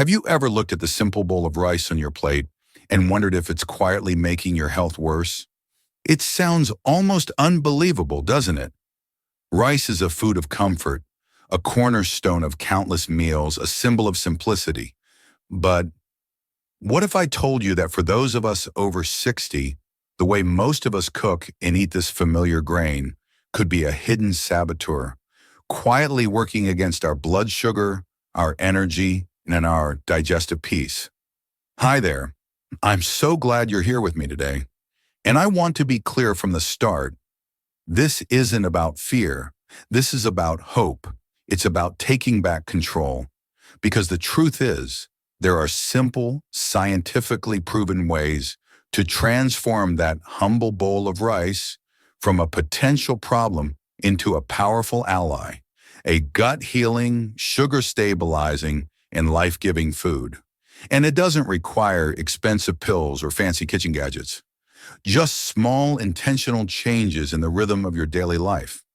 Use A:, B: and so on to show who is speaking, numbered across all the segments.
A: Have you ever looked at the simple bowl of rice on your plate and wondered if it's quietly making your health worse? It sounds almost unbelievable, doesn't it? Rice is a food of comfort, a cornerstone of countless meals, a symbol of simplicity. But what if I told you that for those of us over 60, the way most of us cook and eat this familiar grain could be a hidden saboteur, quietly working against our blood sugar, our energy, and our digestive peace? Hi there. I'm so glad you're here with me today. And I want to be clear from the start, this isn't about fear. This is about hope. It's about taking back control. Because the truth is, there are simple, scientifically proven ways to transform that humble bowl of rice from a potential problem into a powerful ally, a gut-healing, sugar-stabilizing, and life-giving food. And it doesn't require expensive pills or fancy kitchen gadgets. Just small, intentional changes in the rhythm of your daily life.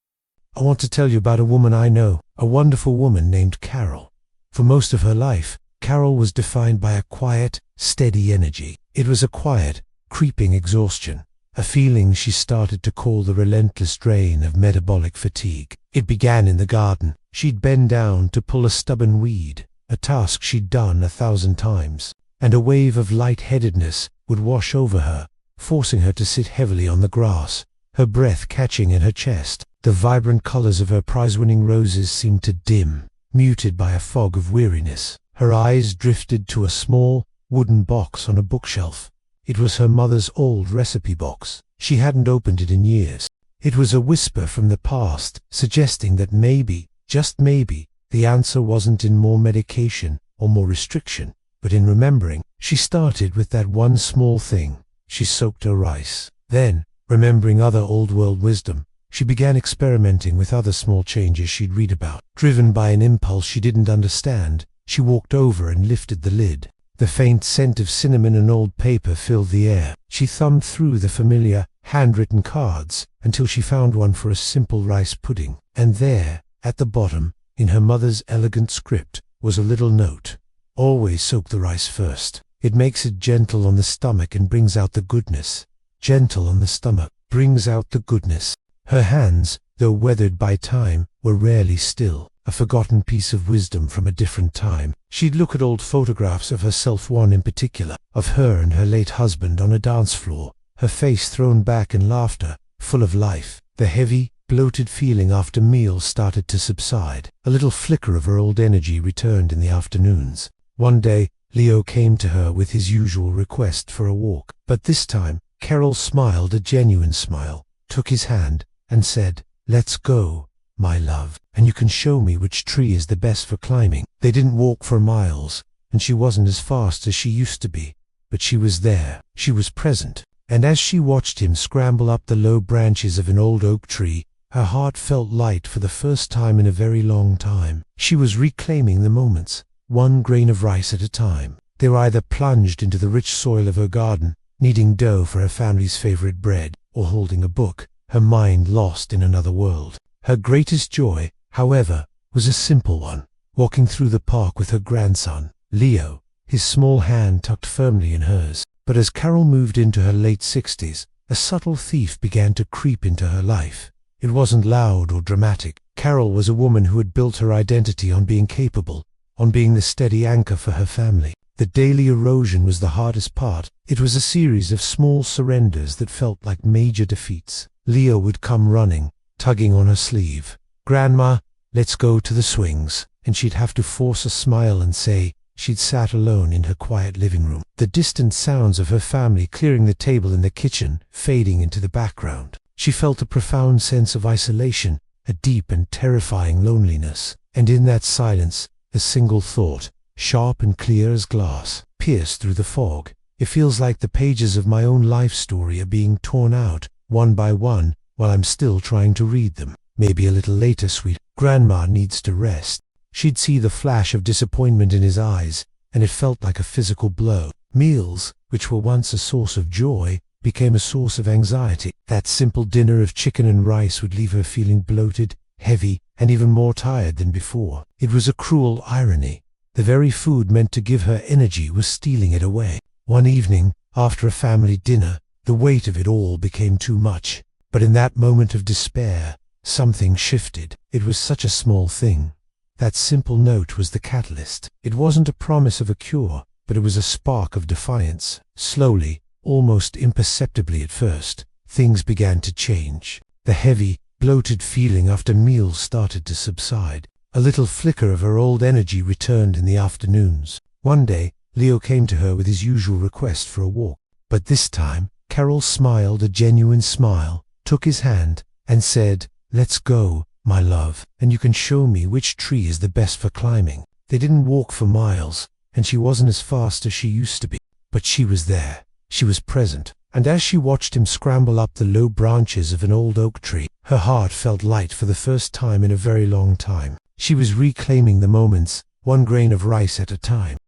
B: I want to tell you about a woman I know, a wonderful woman named Carol. For most of her life, Carol was defined by a quiet, steady energy. It was a quiet, creeping exhaustion, a feeling she started to call the relentless drain of metabolic fatigue. It began in the garden. She'd bend down to pull a stubborn weed, a task she'd done 1,000 times, and a wave of lightheadedness would wash over her, forcing her to sit heavily on the grass, her breath catching in her chest. The vibrant colors of her prize-winning roses seemed to dim, muted by a fog of weariness. Her eyes drifted to a small, wooden box on a bookshelf. It was her mother's old recipe box. She hadn't opened it in years. It was a whisper from the past, suggesting that maybe, just maybe, the answer wasn't in more medication or more restriction, but in remembering. She started with that one small thing. She soaked her rice. Then, remembering other old-world wisdom, she began experimenting with other small changes she'd read about. Driven by an impulse she didn't understand, she walked over and lifted the lid. The faint scent of cinnamon and old paper filled the air. She thumbed through the familiar, handwritten cards until she found one for a simple rice pudding. And there, at the bottom, in her mother's elegant script, was a little note. Always soak the rice first. It makes it gentle on the stomach and brings out the goodness. Gentle on the stomach, brings out the goodness. Her hands, though weathered by time, were rarely still, a forgotten piece of wisdom from a different time. She'd look at old photographs of herself, one in particular, of her and her late husband on a dance floor, her face thrown back in laughter, full of life. The heavy, bloated feeling after meals started to subside. A little flicker of her old energy returned in the afternoons. One day, Leo came to her with his usual request for a walk. But this time, Carol smiled a genuine smile, took his hand, and said, "Let's go, my love, and you can show me which tree is the best for climbing." They didn't walk for miles, and she wasn't as fast as she used to be, but she was there. She was present. And as she watched him scramble up the low branches of an old oak tree, her heart felt light for the first time in a very long time. She was reclaiming the moments, one grain of rice at a time. They were either plunged into the rich soil of her garden, kneading dough for her family's favorite bread, or holding a book, her mind lost in another world. Her greatest joy, however, was a simple one, walking through the park with her grandson, Leo, his small hand tucked firmly in hers. But as Carol moved into her late 60s, a subtle thief began to creep into her life. It wasn't loud or dramatic. Carol was a woman who had built her identity on being capable, on being the steady anchor for her family. The daily erosion was the hardest part. It was a series of small surrenders that felt like major defeats. Leo would come running, tugging on her sleeve. "Grandma, let's go to the swings." And she'd have to force a smile and say she'd sat alone in her quiet living room. The distant sounds of her family clearing the table in the kitchen fading into the background. She felt a profound sense of isolation, a deep and terrifying loneliness. And in that silence, a single thought, sharp and clear as glass, pierced through the fog. "It feels like the pages of my own life story are being torn out, one by one, while I'm still trying to read them. Maybe a little later, sweet. Grandma needs to rest." She'd see the flash of disappointment in his eyes, and it felt like a physical blow. Meals, which were once a source of joy, became a source of anxiety. That simple dinner of chicken and rice would leave her feeling bloated, heavy, and even more tired than before. It was a cruel irony. The very food meant to give her energy was stealing it away. One evening, after a family dinner, the weight of it all became too much. But in that moment of despair, something shifted. It was such a small thing. That simple note was the catalyst. It wasn't a promise of a cure, but it was a spark of defiance. Slowly, almost imperceptibly at first, things began to change. The heavy, bloated feeling after meals started to subside. A little flicker of her old energy returned in the afternoons. One day, Leo came to her with his usual request for a walk. But this time, Carol smiled a genuine smile, took his hand, and said, "Let's go, my love, and you can show me which tree is the best for climbing." They didn't walk for miles, and she wasn't as fast as she used to be. But she was there. She was present. And as she watched him scramble up the low branches of an old oak tree, her heart felt light for the first time in a very long time. She was reclaiming the moments, one grain of rice at a time.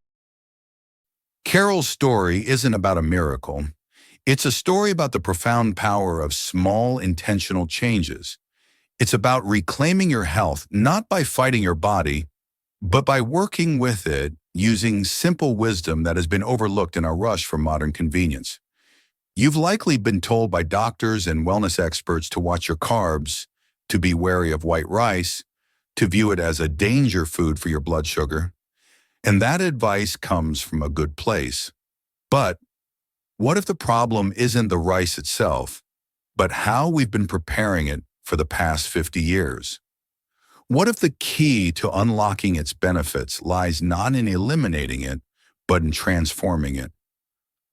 A: Carol's story isn't about a miracle. It's a story about the profound power of small, intentional changes. It's about reclaiming your health not by fighting your body, but by working with it using simple wisdom that has been overlooked in our rush for modern convenience. You've likely been told by doctors and wellness experts to watch your carbs, to be wary of white rice, to view it as a danger food for your blood sugar. And that advice comes from a good place. But what if the problem isn't the rice itself, but how we've been preparing it for the past 50 years? What if the key to unlocking its benefits lies not in eliminating it, but in transforming it?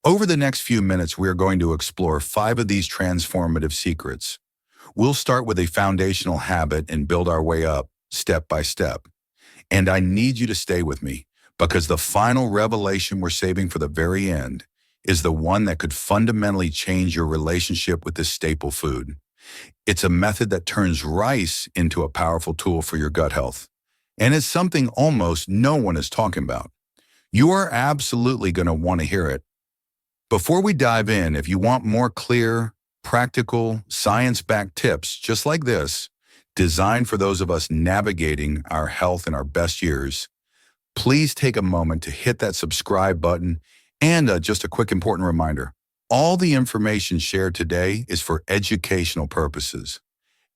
A: Over the next few minutes, we are going to explore 5 of these transformative secrets. We'll start with a foundational habit and build our way up, step by step. And I need you to stay with me, because the final revelation we're saving for the very end is the one that could fundamentally change your relationship with this staple food. It's a method that turns rice into a powerful tool for your gut health. And it's something almost no one is talking about. You are absolutely going to want to hear it. Before we dive in, if you want more clear, practical, science-backed tips just like this, designed for those of us navigating our health in our best years, please take a moment to hit that subscribe button. And just a quick important reminder, all the information shared today is for educational purposes.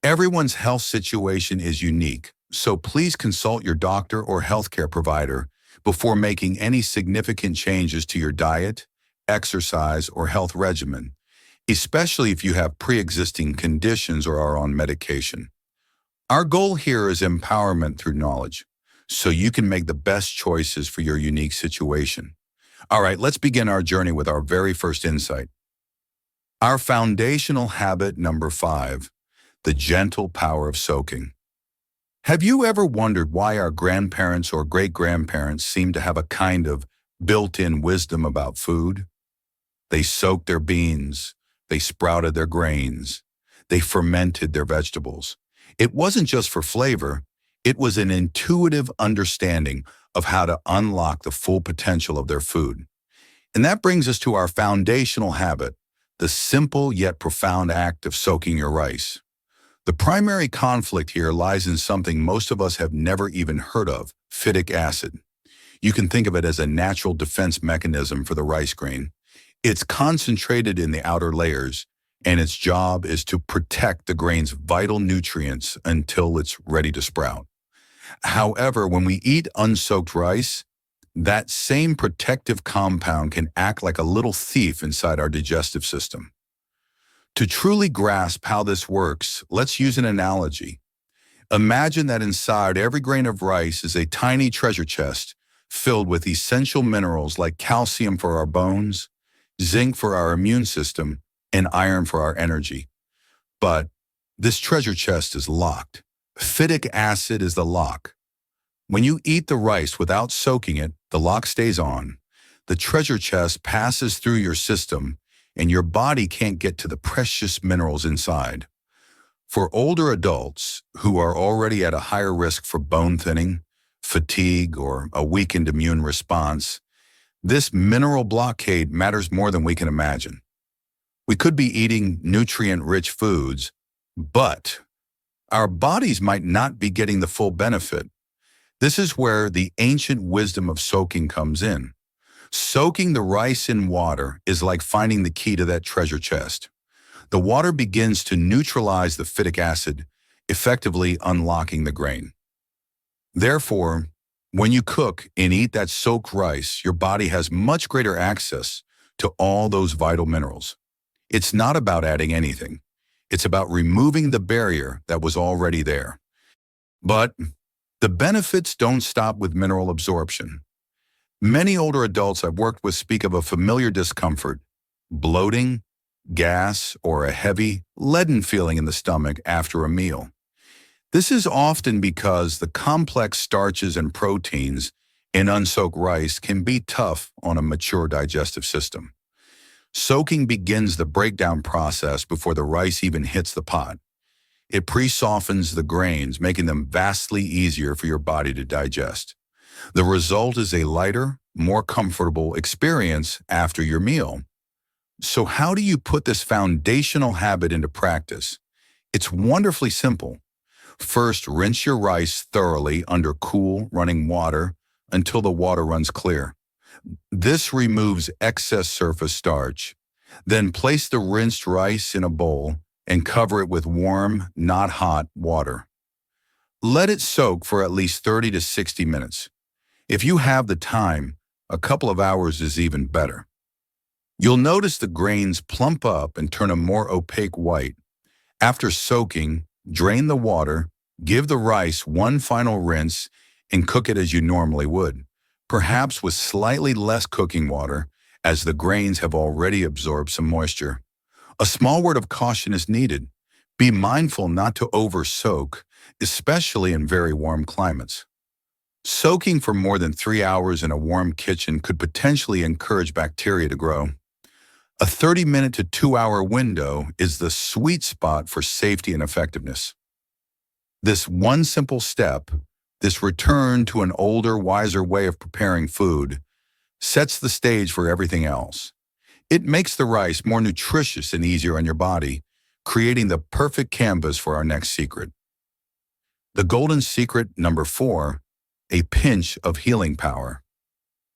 A: Everyone's health situation is unique, so please consult your doctor or healthcare provider before making any significant changes to your diet, exercise, or health regimen, especially if you have pre-existing conditions or are on medication. Our goal here is empowerment through knowledge, so you can make the best choices for your unique situation. All right, let's begin our journey with our very first insight. Our foundational habit number 5, the gentle power of soaking. Have you ever wondered why our grandparents or great-grandparents seem to have a kind of built-in wisdom about food? They soaked their beans, they sprouted their grains, they fermented their vegetables. It wasn't just for flavor, it was an intuitive understanding of how to unlock the full potential of their food. And that brings us to our foundational habit, the simple yet profound act of soaking your rice. The primary conflict here lies in something most of us have never even heard of, phytic acid. You can think of it as a natural defense mechanism for the rice grain. It's concentrated in the outer layers, and its job is to protect the grain's vital nutrients until it's ready to sprout. However, when we eat unsoaked rice, that same protective compound can act like a little thief inside our digestive system. To truly grasp how this works, let's use an analogy. Imagine that inside every grain of rice is a tiny treasure chest filled with essential minerals like calcium for our bones, zinc for our immune system, and iron for our energy. But this treasure chest is locked. Phytic acid is the lock. When you eat the rice without soaking it, the lock stays on. The treasure chest passes through your system, and your body can't get to the precious minerals inside. For older adults who are already at a higher risk for bone thinning, fatigue, or a weakened immune response, this mineral blockade matters more than we can imagine. We could be eating nutrient-rich foods, but our bodies might not be getting the full benefit. This is where the ancient wisdom of soaking comes in. Soaking the rice in water is like finding the key to that treasure chest. The water begins to neutralize the phytic acid, effectively unlocking the grain. Therefore, when you cook and eat that soaked rice, your body has much greater access to all those vital minerals. It's not about adding anything. It's about removing the barrier that was already there. But the benefits don't stop with mineral absorption. Many older adults I've worked with speak of a familiar discomfort, bloating, gas, or a heavy, leaden feeling in the stomach after a meal. This is often because the complex starches and proteins in unsoaked rice can be tough on a mature digestive system. Soaking begins the breakdown process before the rice even hits the pot. It pre-softens the grains, making them vastly easier for your body to digest. The result is a lighter, more comfortable experience after your meal. So how do you put this foundational habit into practice? It's wonderfully simple. First, rinse your rice thoroughly under cool, running water until the water runs clear. This removes excess surface starch. Then place the rinsed rice in a bowl and cover it with warm, not hot, water. Let it soak for at least 30 to 60 minutes. If you have the time, a couple of hours is even better. You'll notice the grains plump up and turn a more opaque white. After soaking, drain the water, give the rice one final rinse, and cook it as you normally would, perhaps with slightly less cooking water, as the grains have already absorbed some moisture. A small word of caution is needed. Be mindful not to over-soak, especially in very warm climates. Soaking for more than 3 hours in a warm kitchen could potentially encourage bacteria to grow. A 30-minute to 2-hour window is the sweet spot for safety and effectiveness. This one simple step, this return to an older, wiser way of preparing food, sets the stage for everything else. It makes the rice more nutritious and easier on your body, creating the perfect canvas for our next secret. The golden secret number 4, a pinch of healing power.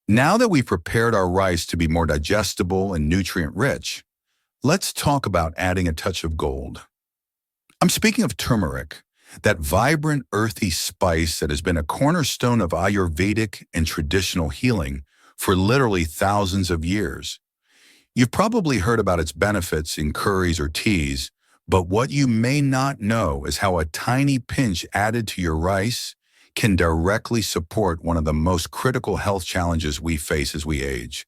A: Now that we've prepared our rice to be more digestible and nutrient-rich, let's talk about adding a touch of gold. I'm speaking of turmeric, that vibrant, earthy spice that has been a cornerstone of Ayurvedic and traditional healing for literally thousands of years. You've probably heard about its benefits in curries or teas, but what you may not know is how a tiny pinch added to your rice can directly support one of the most critical health challenges we face as we age: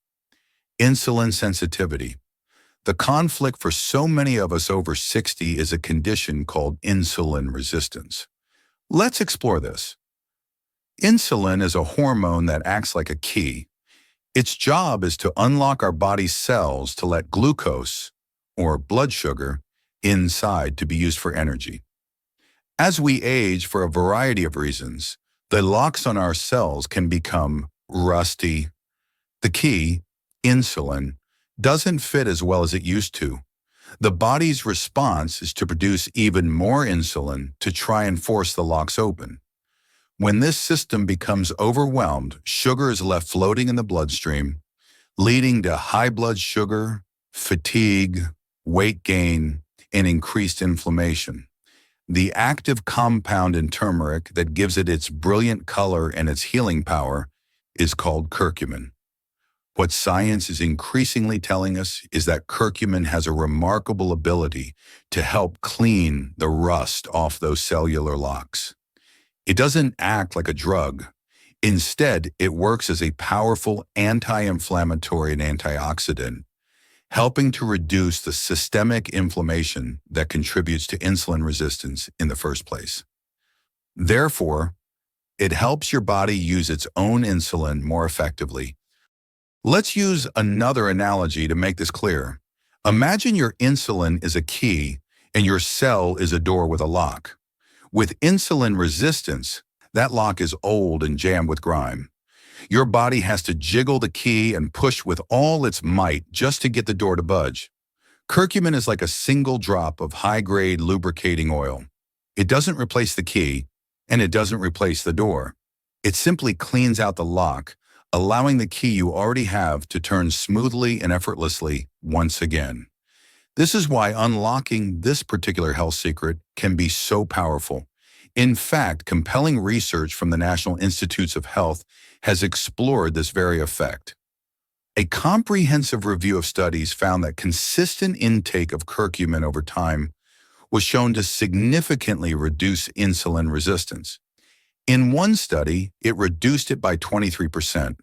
A: insulin sensitivity. The conflict for so many of us over 60 is a condition called insulin resistance. Let's explore this. Insulin is a hormone that acts like a key. Its job is to unlock our body's cells to let glucose, or blood sugar, inside to be used for energy. As we age, for a variety of reasons, the locks on our cells can become rusty. The key, insulin, doesn't fit as well as it used to. The body's response is to produce even more insulin to try and force the locks open. When this system becomes overwhelmed, sugar is left floating in the bloodstream, leading to high blood sugar, fatigue, weight gain, and increased inflammation. The active compound in turmeric that gives it its brilliant color and its healing power is called curcumin. What science is increasingly telling us is that curcumin has a remarkable ability to help clean the rust off those cellular locks. It doesn't act like a drug. Instead, it works as a powerful anti-inflammatory and antioxidant, helping to reduce the systemic inflammation that contributes to insulin resistance in the first place. Therefore, it helps your body use its own insulin more effectively. Let's use another analogy to make this clear. Imagine your insulin is a key and your cell is a door with a lock. With insulin resistance, that lock is old and jammed with grime. Your body has to jiggle the key and push with all its might just to get the door to budge. Curcumin is like a single drop of high-grade lubricating oil. It doesn't replace the key, and it doesn't replace the door. It simply cleans out the lock, allowing the key you already have to turn smoothly and effortlessly once again. This is why unlocking this particular health secret can be so powerful. In fact, compelling research from the National Institutes of Health has explored this very effect. A comprehensive review of studies found that consistent intake of curcumin over time was shown to significantly reduce insulin resistance. In one study, it reduced it by 23%,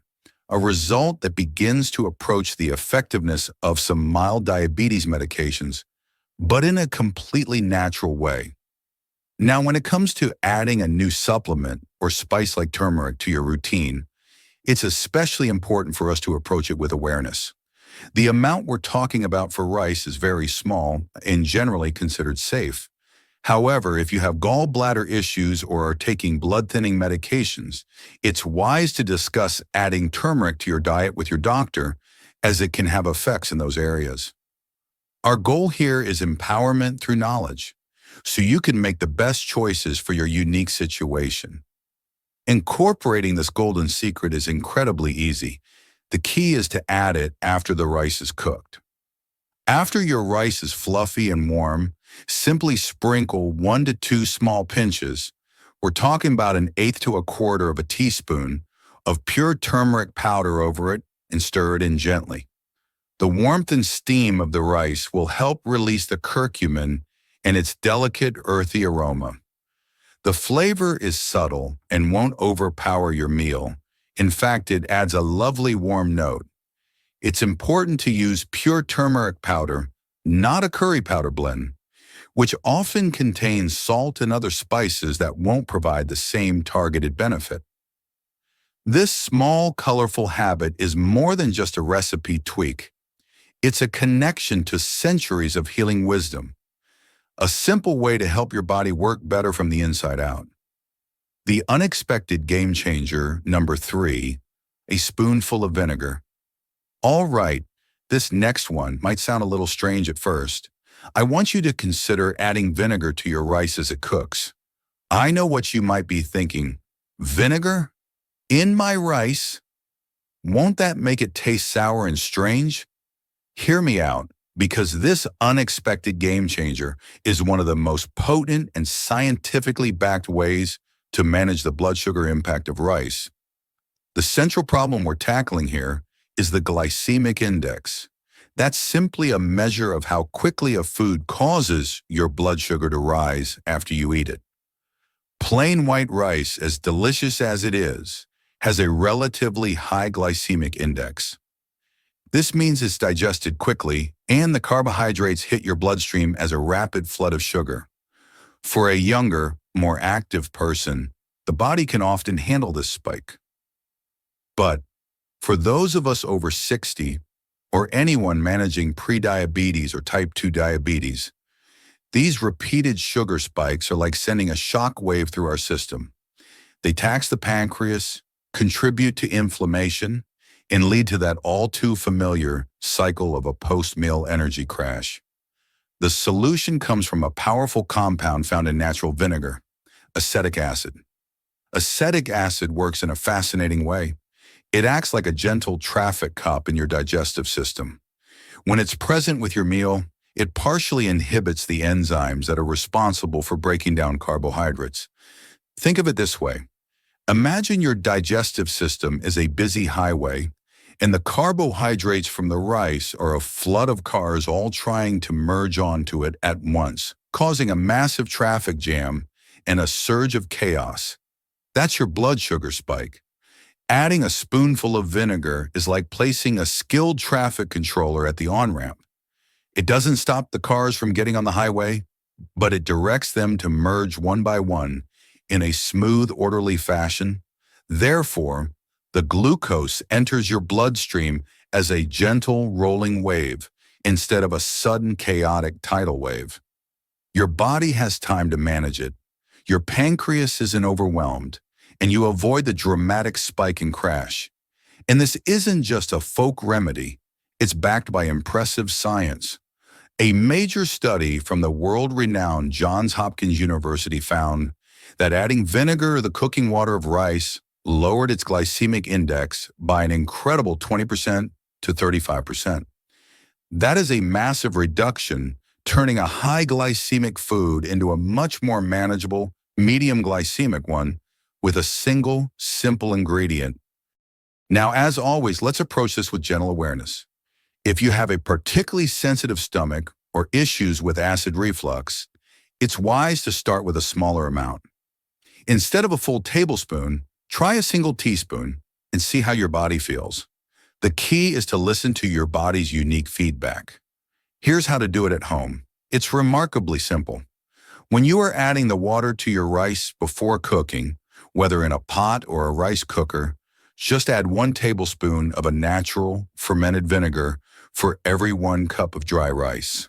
A: a result that begins to approach the effectiveness of some mild diabetes medications, but in a completely natural way. Now, when it comes to adding a new supplement or spice like turmeric to your routine, it's especially important for us to approach it with awareness. The amount we're talking about for rice is very small and generally considered safe. However, if you have gallbladder issues or are taking blood-thinning medications, it's wise to discuss adding turmeric to your diet with your doctor, as it can have effects in those areas. Our goal here is empowerment through knowledge, so you can make the best choices for your unique situation. Incorporating this golden secret is incredibly easy. The key is to add it after the rice is cooked. After your rice is fluffy and warm, simply sprinkle 1 to 2 small pinches, we're talking about 1/8 to 1/4 of a teaspoon, of pure turmeric powder over it and stir it in gently. The warmth and steam of the rice will help release the curcumin and its delicate earthy aroma. The flavor is subtle and won't overpower your meal. In fact, it adds a lovely warm note. It's important to use pure turmeric powder, not a curry powder blend, which often contains salt and other spices that won't provide the same targeted benefit. This small, colorful habit is more than just a recipe tweak. It's a connection to centuries of healing wisdom, a simple way to help your body work better from the inside out. The unexpected game changer, number 3, a spoonful of vinegar. All right, this next one might sound a little strange at first. I want you to consider adding vinegar to your rice as it cooks. I know what you might be thinking. Vinegar? In my rice? Won't that make it taste sour and strange? Hear me out, because this unexpected game changer is one of the most potent and scientifically backed ways to manage the blood sugar impact of rice. The central problem we're tackling here is the glycemic index. That's simply a measure of how quickly a food causes your blood sugar to rise after you eat it. Plain white rice, as delicious as it is, has a relatively high glycemic index. This means it's digested quickly and the carbohydrates hit your bloodstream as a rapid flood of sugar. For a younger, more active person, the body can often handle this spike. But for those of us over 60, or anyone managing prediabetes or type 2 diabetes, these repeated sugar spikes are like sending a shock wave through our system. They tax the pancreas, contribute to inflammation, and lead to that all too familiar cycle of a post-meal energy crash. The solution comes from a powerful compound found in natural vinegar, acetic acid. Acetic acid works in a fascinating way. It acts like a gentle traffic cop in your digestive system. When it's present with your meal, it partially inhibits the enzymes that are responsible for breaking down carbohydrates. Think of it this way. Imagine your digestive system is a busy highway, and the carbohydrates from the rice are a flood of cars all trying to merge onto it at once, causing a massive traffic jam and a surge of chaos. That's your blood sugar spike. Adding a spoonful of vinegar is like placing a skilled traffic controller at the on-ramp. It doesn't stop the cars from getting on the highway, but it directs them to merge one by one in a smooth, orderly fashion. Therefore, the glucose enters your bloodstream as a gentle, rolling wave instead of a sudden, chaotic tidal wave. Your body has time to manage it. Your pancreas isn't overwhelmed, and you avoid the dramatic spike and crash. And this isn't just a folk remedy. It's backed by impressive science. A major study from the world-renowned Johns Hopkins University found that adding vinegar or the cooking water of rice lowered its glycemic index by an incredible 20% to 35%. That is a massive reduction, turning a high glycemic food into a much more manageable, medium glycemic one with a single, simple ingredient. Now, as always, let's approach this with gentle awareness. If you have a particularly sensitive stomach or issues with acid reflux, it's wise to start with a smaller amount. Instead of a full tablespoon, try a single teaspoon and see how your body feels. The key is to listen to your body's unique feedback. Here's how to do it at home. It's remarkably simple. When you are adding the water to your rice before cooking, whether in a pot or a rice cooker, just add 1 tablespoon of a natural fermented vinegar for every 1 cup of dry rice.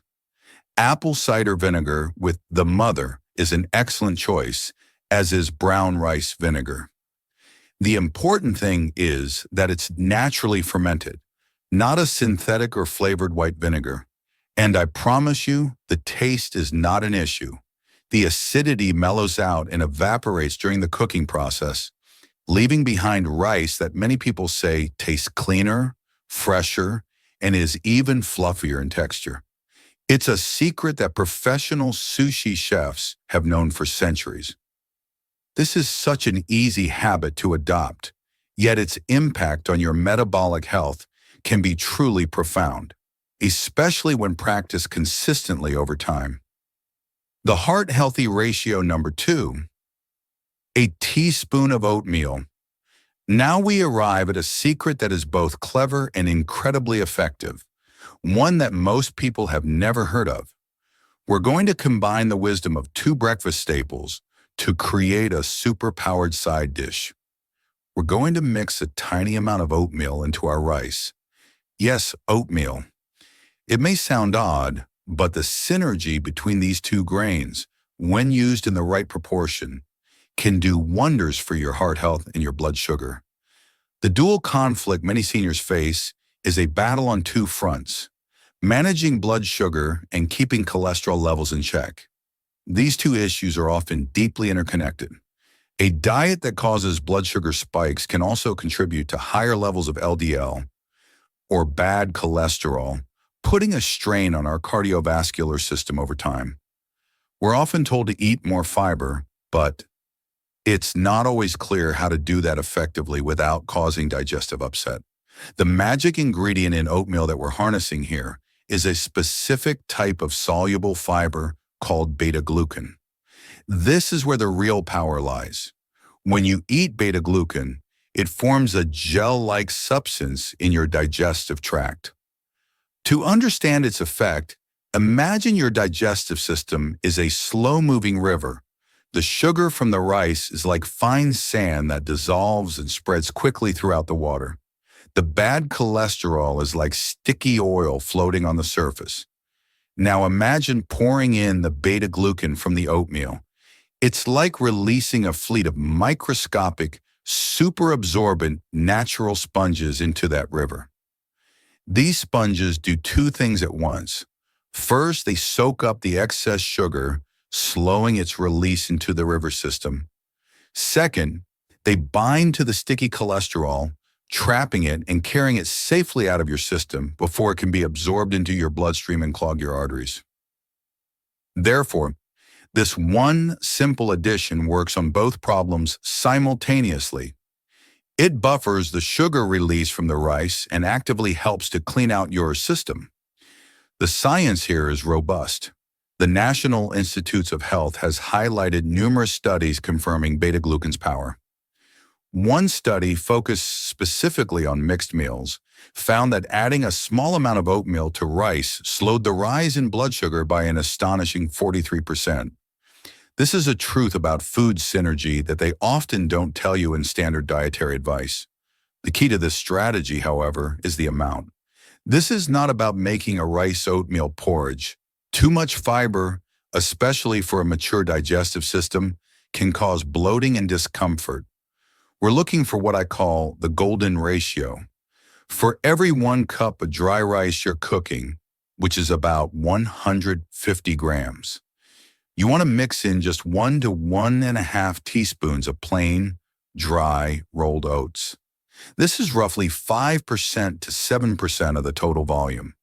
A: Apple cider vinegar with the mother is an excellent choice, as is brown rice vinegar. The important thing is that it's naturally fermented, not a synthetic or flavored white vinegar. And I promise you, the taste is not an issue. The acidity mellows out and evaporates during the cooking process, leaving behind rice that many people say tastes cleaner, fresher, and is even fluffier in texture. It's a secret that professional sushi chefs have known for centuries. This is such an easy habit to adopt, yet its impact on your metabolic health can be truly profound, especially when practiced consistently over time. The heart-healthy ratio number 2, a teaspoon of oatmeal. Now we arrive at a secret that is both clever and incredibly effective, one that most people have never heard of. We're going to combine the wisdom of 2 breakfast staples to create a super-powered side dish. We're going to mix a tiny amount of oatmeal into our rice. Yes, oatmeal. It may sound odd, but the synergy between these 2 grains, when used in the right proportion, can do wonders for your heart health and your blood sugar. The dual conflict many seniors face is a battle on 2 fronts: managing blood sugar and keeping cholesterol levels in check. These 2 issues are often deeply interconnected. A diet that causes blood sugar spikes can also contribute to higher levels of LDL, or bad cholesterol, putting a strain on our cardiovascular system over time. We're often told to eat more fiber, but it's not always clear how to do that effectively without causing digestive upset. The magic ingredient in oatmeal that we're harnessing here is a specific type of soluble fiber called beta-glucan. This is where the real power lies. When you eat beta-glucan, it forms a gel-like substance in your digestive tract. To understand its effect, imagine your digestive system is a slow-moving river. The sugar from the rice is like fine sand that dissolves and spreads quickly throughout the water. The bad cholesterol is like sticky oil floating on the surface. Now imagine pouring in the beta-glucan from the oatmeal. It's like releasing a fleet of microscopic, super-absorbent natural sponges into that river. These sponges do 2 things at once. First, they soak up the excess sugar, slowing its release into the river system. Second, they bind to the sticky cholesterol, trapping it and carrying it safely out of your system before it can be absorbed into your bloodstream and clog your arteries. Therefore, this one simple addition works on both problems simultaneously. It buffers the sugar release from the rice and actively helps to clean out your system. The science here is robust. The National Institutes of Health has highlighted numerous studies confirming beta-glucan's power. One study focused specifically on mixed meals found that adding a small amount of oatmeal to rice slowed the rise in blood sugar by an astonishing 43%. This is a truth about food synergy that they often don't tell you in standard dietary advice. The key to this strategy, however, is the amount. This is not about making a rice oatmeal porridge. Too much fiber, especially for a mature digestive system, can cause bloating and discomfort. We're looking for what I call the golden ratio. For every 1 cup of dry rice you're cooking, which is about 150 grams, you want to mix in just 1 to 1.5 teaspoons of plain, dry, rolled oats. This is roughly 5% to 7% of the total volume,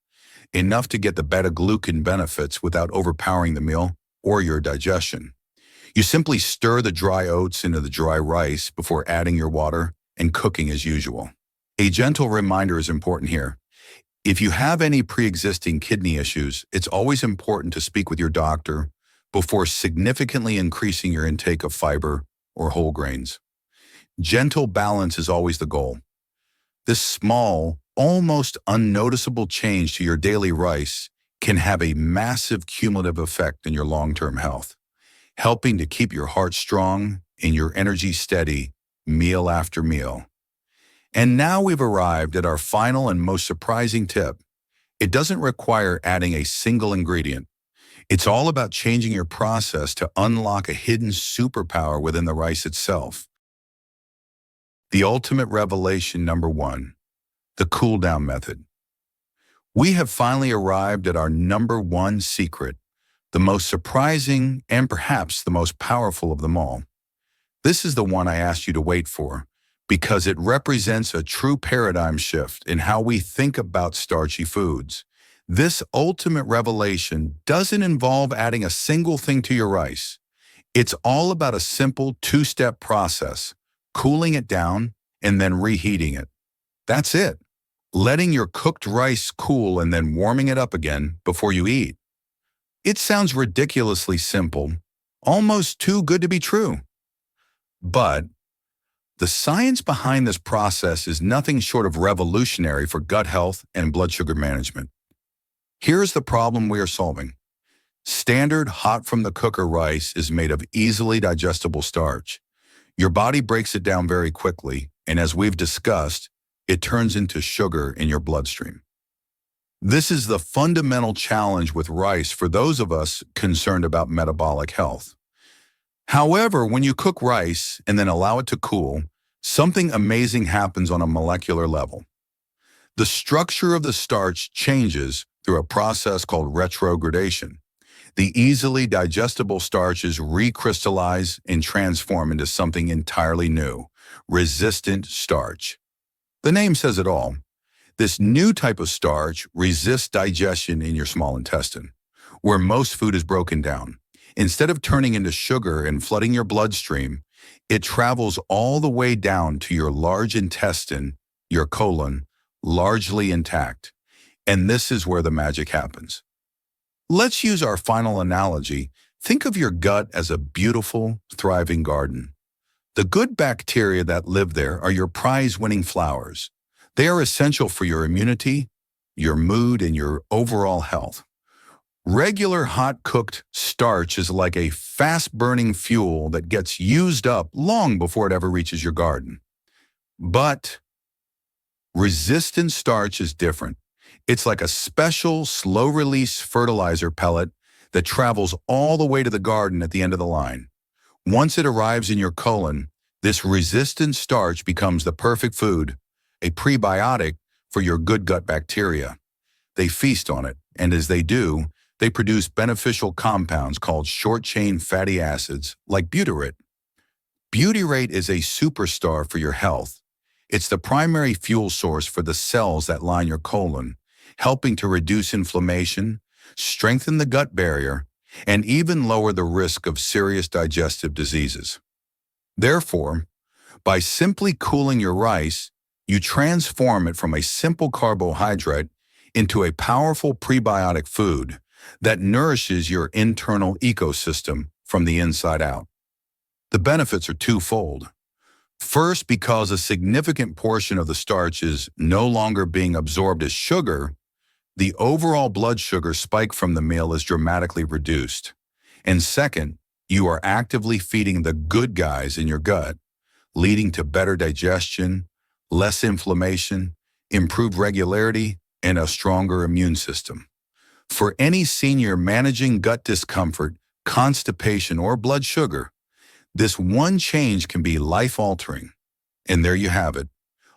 A: enough to get the beta-glucan benefits without overpowering the meal or your digestion. You simply stir the dry oats into the dry rice before adding your water and cooking as usual. A gentle reminder is important here. If you have any pre-existing kidney issues, it's always important to speak with your doctor before significantly increasing your intake of fiber or whole grains. Gentle balance is always the goal. This small, almost unnoticeable change to your daily rice can have a massive cumulative effect in your long-term health, helping to keep your heart strong and your energy steady meal after meal. And now we've arrived at our final and most surprising tip. It doesn't require adding a single ingredient. It's all about changing your process to unlock a hidden superpower within the rice itself. The ultimate revelation number 1, the cool down method. We have finally arrived at our number 1 secret, the most surprising and perhaps the most powerful of them all. This is the one I asked you to wait for, because it represents a true paradigm shift in how we think about starchy foods. This ultimate revelation doesn't involve adding a single thing to your rice. It's all about a simple 2-step process, cooling it down and then reheating it. That's it. Letting your cooked rice cool and then warming it up again before you eat. It sounds ridiculously simple, almost too good to be true. But the science behind this process is nothing short of revolutionary for gut health and blood sugar management. Here's the problem we are solving. Standard hot-from-the-cooker rice is made of easily digestible starch. Your body breaks it down very quickly, and as we've discussed, it turns into sugar in your bloodstream. This is the fundamental challenge with rice for those of us concerned about metabolic health. However, when you cook rice and then allow it to cool, something amazing happens on a molecular level. The structure of the starch changes through a process called retrogradation. The easily digestible starches recrystallize and transform into something entirely new, resistant starch. The name says it all. This new type of starch resists digestion in your small intestine, where most food is broken down. Instead of turning into sugar and flooding your bloodstream, it travels all the way down to your large intestine, your colon, largely intact. And this is where the magic happens. Let's use our final analogy. Think of your gut as a beautiful, thriving garden. The good bacteria that live there are your prize-winning flowers. They are essential for your immunity, your mood, and your overall health. Regular hot-cooked starch is like a fast-burning fuel that gets used up long before it ever reaches your garden. But resistant starch is different. It's like a special, slow-release fertilizer pellet that travels all the way to the garden at the end of the line. Once it arrives in your colon, this resistant starch becomes the perfect food, a prebiotic for your good gut bacteria. They feast on it, and as they do, they produce beneficial compounds called short-chain fatty acids, like butyrate. Butyrate is a superstar for your health. It's the primary fuel source for the cells that line your colon, helping to reduce inflammation, strengthen the gut barrier, and even lower the risk of serious digestive diseases. Therefore, by simply cooling your rice, you transform it from a simple carbohydrate into a powerful prebiotic food that nourishes your internal ecosystem from the inside out. The benefits are twofold. First, because a significant portion of the starch is no longer being absorbed as sugar, the overall blood sugar spike from the meal is dramatically reduced. And second, you are actively feeding the good guys in your gut, leading to better digestion, less inflammation, improved regularity, and a stronger immune system. For any senior managing gut discomfort, constipation, or blood sugar, this one change can be life-altering. And there you have it,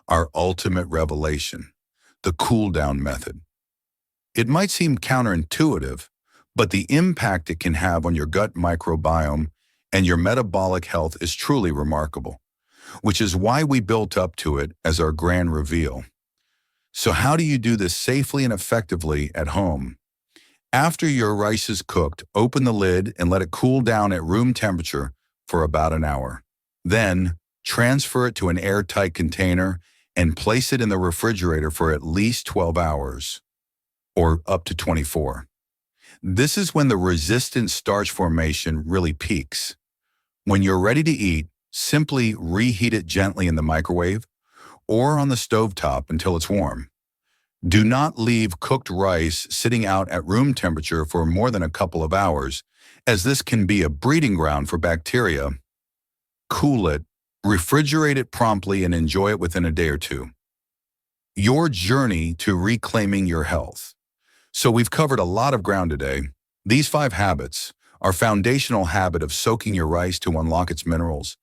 A: our ultimate revelation, the cool-down method. It might seem counterintuitive, but the impact it can have on your gut microbiome and your metabolic health is truly remarkable. which is why we built up to it as our grand reveal. So how do you do this safely and effectively at home? After your rice is cooked, open the lid and let it cool down at room temperature for about an hour. Then, transfer it to an airtight container and place it in the refrigerator for at least 12 hours, or up to 24. This is when the resistant starch formation really peaks. When you're ready to eat, simply reheat it gently in the microwave or on the stovetop until it's warm. Do not leave cooked rice sitting out at room temperature for more than a couple of hours, as this can be a breeding ground for bacteria. Cool it, refrigerate it promptly, and enjoy it within a day or two. Your journey to reclaiming your health. So we've covered a lot of ground today. These 5 habits, our foundational habit of soaking your rice to unlock its minerals,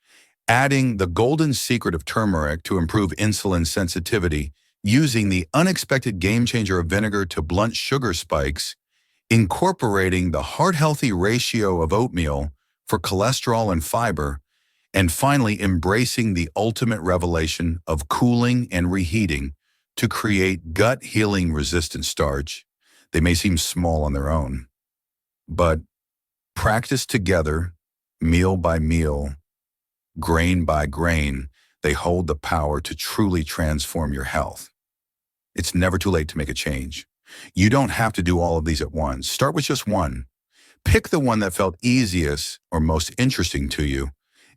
A: adding the golden secret of turmeric to improve insulin sensitivity, using the unexpected game changer of vinegar to blunt sugar spikes, incorporating the heart-healthy ratio of oatmeal for cholesterol and fiber, and finally embracing the ultimate revelation of cooling and reheating to create gut-healing resistant starch. They may seem small on their own, but practice together, meal by meal, grain by grain, they hold the power to truly transform your health. It's never too late to make a change. You don't have to do all of these at once. Start with just one. Pick the one that felt easiest or most interesting to you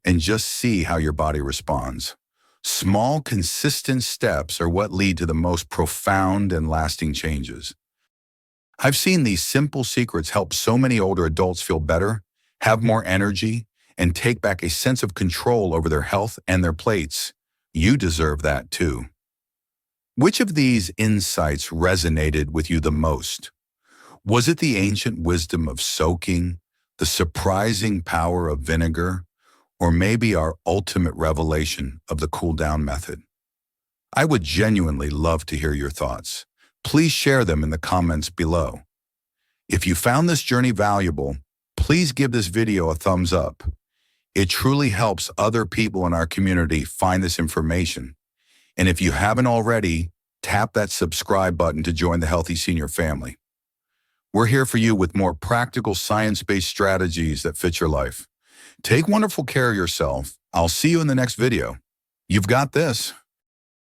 A: and just see how your body responds. Small, consistent steps are what lead to the most profound and lasting changes. I've seen these simple secrets help so many older adults feel better, have more energy, and take back a sense of control over their health and their plates. You deserve that too. Which of these insights resonated with you the most? Was it the ancient wisdom of soaking, the surprising power of vinegar, or maybe our ultimate revelation of the cool-down method? I would genuinely love to hear your thoughts. Please share them in the comments below. If you found this journey valuable, please give this video a thumbs up. It truly helps other people in our community find this information. And if you haven't already, tap that subscribe button to join the Healthy Senior family. We're here for you with more practical science-based strategies that fit your life. Take wonderful care of yourself. I'll see you in the next video. You've got this.